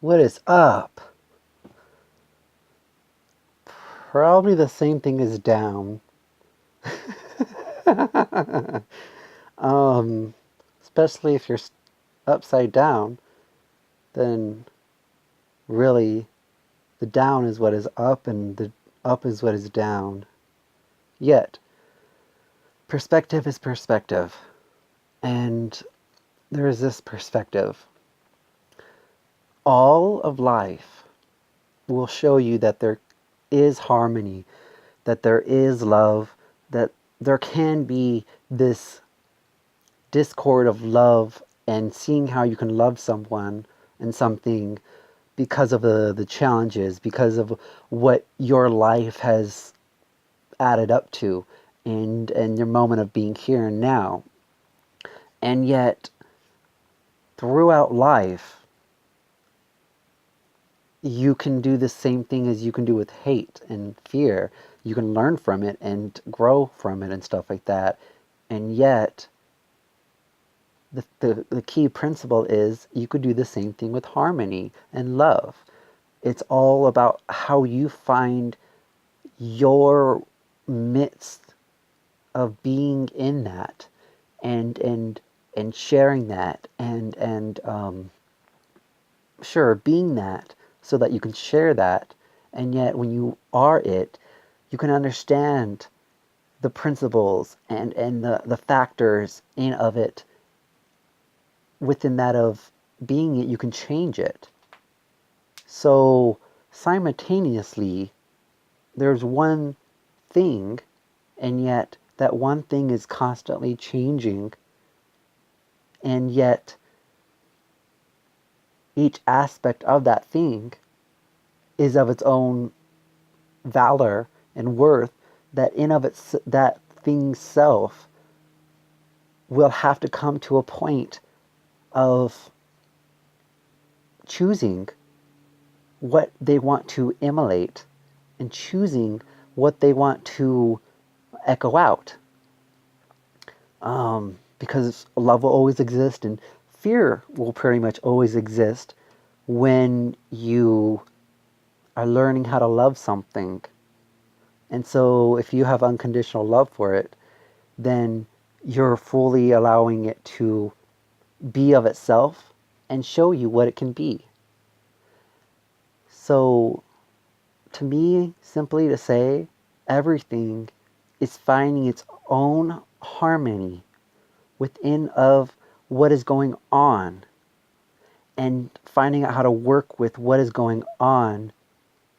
What is up? Probably the same thing as down. um, Especially if you're upside down, then really the down is what is up and the up is what is down. Yet, perspective is perspective. And there is this perspective. All of life will show you that there is harmony, that there is love, that there can be this discord of love and seeing how you can love someone and something because of the challenges, because of what your life has added up to and your moment of being here and now. And yet, throughout life, you can do the same thing as you can do with hate and fear. You can learn from it and grow from it and stuff like that. And yet, the key principle is you could do the same thing with harmony and love. It's all about how you find your midst of being in that and sharing that and sure, being that so that you can share that. And yet when you are it, you can understand the principles and the factors in of it. Within that of being it, you can change it. So simultaneously, there's one thing, and yet that one thing is constantly changing, and yet each aspect of that thing is of its own valor and worth, that in of its that thing's self will have to come to a point of choosing what they want to emulate and choosing what they want to echo out. Because love will always exist and fear will pretty much always exist when you are learning how to love something. And so if you have unconditional love for it, then you're fully allowing it to be of itself and show you what it can be. So to me, simply to say, everything is finding its own harmony within of what is going on and finding out how to work with what is going on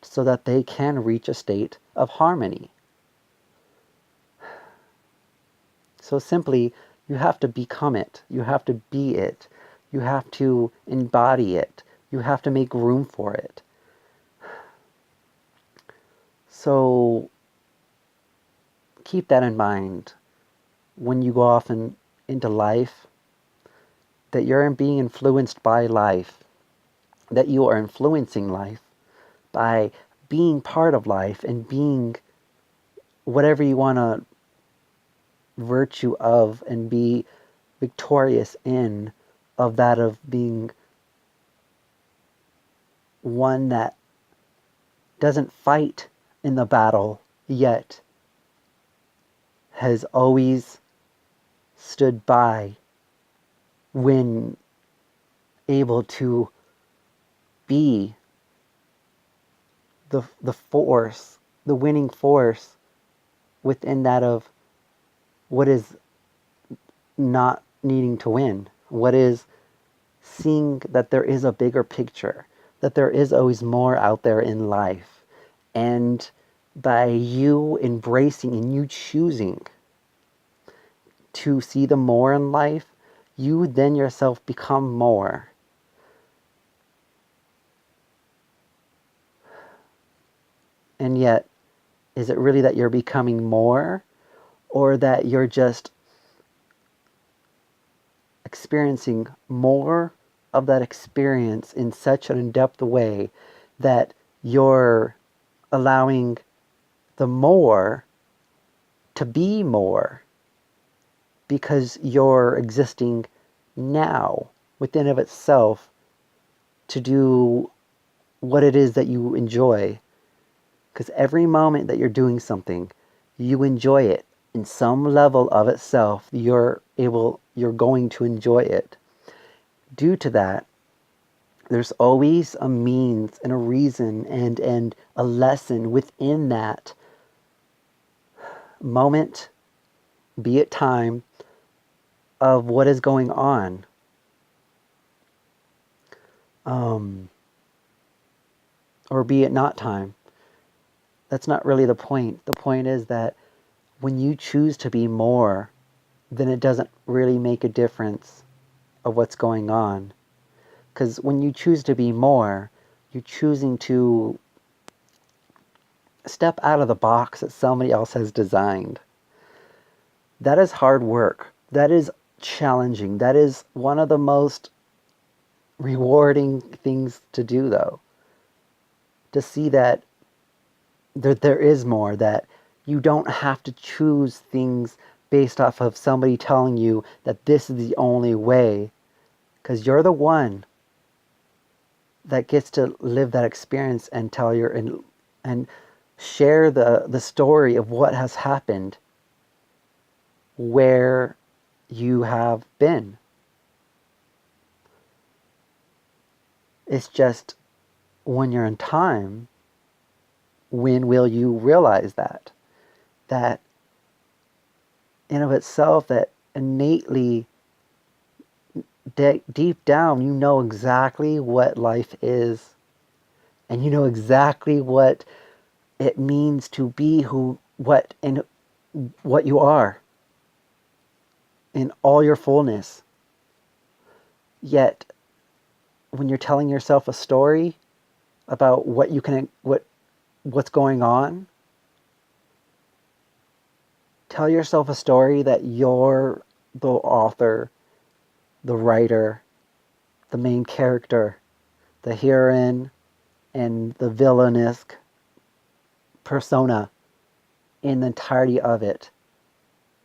so that they can reach a state of harmony. So simply, you have to become it. You have to be it. You have to embody it. You have to make room for it. So keep that in mind when you go off into life, that you're being influenced by life, that you are influencing life by being part of life and being whatever you want to virtue of and be victorious in, of that of being one that doesn't fight in the battle yet has always stood by when able to be the force, the winning force within that of what is not needing to win, what is seeing that there is a bigger picture, that there is always more out there in life. And by you embracing and you choosing to see the more in life, you then yourself become more. And yet, is it really that you're becoming more, or that you're just experiencing more of that experience in such an in-depth way that you're allowing the more to be more because you're existing now within of itself to do what it is that you enjoy. Because every moment that you're doing something, you enjoy it. In some level of itself, you're going to enjoy it. Due to that, there's always a means and a reason and a lesson within that moment, be it time, of what is going on. Or be it not time. That's not really the point. The point is that when you choose to be more, then it doesn't really make a difference of what's going on. Because when you choose to be more, you're choosing to step out of the box that somebody else has designed. That is hard work. That is challenging. That is one of the most rewarding things to do, though. To see that there is more, that you don't have to choose things based off of somebody telling you that this is the only way. Because you're the one that gets to live that experience and tell and share the story of what has happened where you have been. It's just, when you're in time, when will you realize that in of itself, that innately deep down, you know exactly what life is, and you know exactly what it means to be what you are in all your fullness. Yet when you're telling yourself a story about what's going on, tell yourself a story that you're the author, the writer, the main character, the heroine, and the villainous persona in the entirety of it.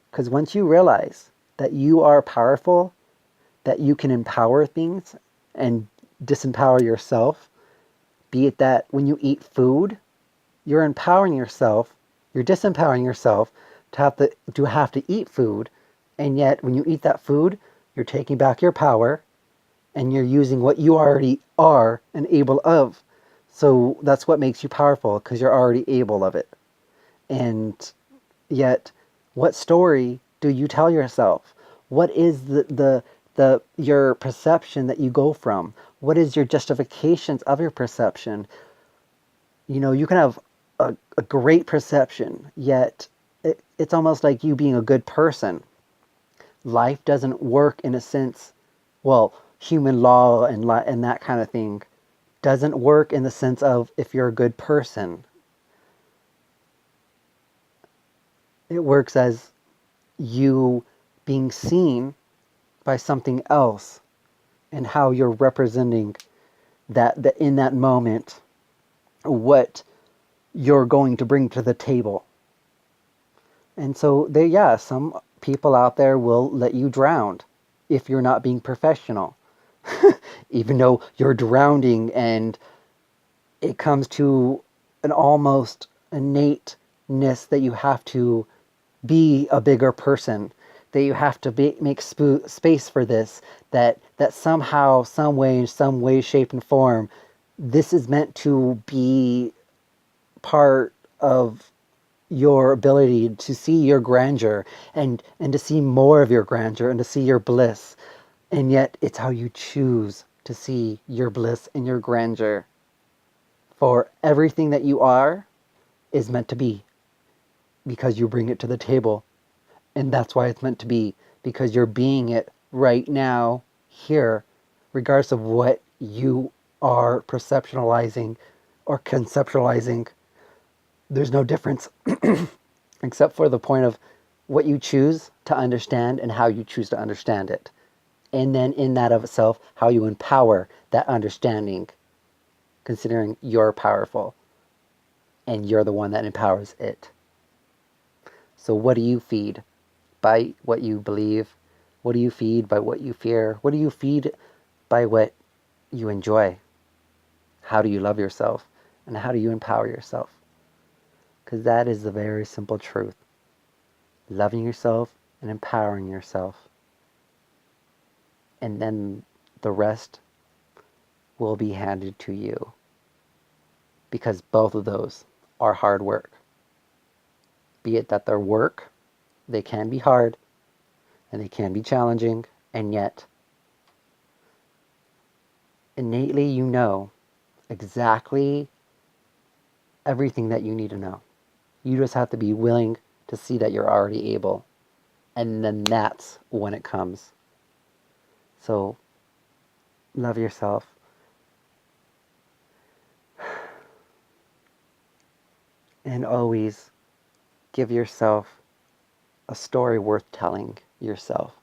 Because once you realize that you are powerful, that you can empower things and disempower yourself, be it that when you eat food, you're empowering yourself, you're disempowering yourself to have to eat food, and yet when you eat that food, you're taking back your power and you're using what you already are and able of. So that's what makes you powerful, because you're already able of it. And yet, what story do you tell yourself? What is your perception that you go from? What is your justifications of your perception? You can have a great perception, yet it's almost like you being a good person. Life doesn't work in a sense, well, human law and that kind of thing doesn't work in the sense of if you're a good person. It works as you being seen by something else, and how you're representing that in that moment, what you're going to bring to the table. And so some people out there will let you drown if you're not being professional. Even though you're drowning, and it comes to an almost innateness that you have to be a bigger person, that you have to make space for this, that somehow, some way, shape, and form, this is meant to be part of your ability to see your grandeur, and to see more of your grandeur, and to see your bliss. And yet it's how you choose to see your bliss and your grandeur. For everything that you are is meant to be, because you bring it to the table. And that's why it's meant to be, because you're being it right now, here, regardless of what you are perceptualizing or conceptualizing. There's no difference except for the point of what you choose to understand and how you choose to understand it. And then in that of itself, how you empower that understanding, considering you're powerful and you're the one that empowers it. So what do you feed? By what you believe? What do you feed by what you fear? What do you feed by what you enjoy? how do you love yourself and how do you empower yourself. Because that is the very simple truth. Loving yourself and empowering yourself. And then the rest will be handed to you. Because both of those are hard work. Be it that they're work, they can be hard, and they can be challenging, and yet innately you know exactly everything that you need to know. You just have to be willing to see that you're already able. And then that's when it comes. So love yourself. And always give yourself a story worth telling yourself.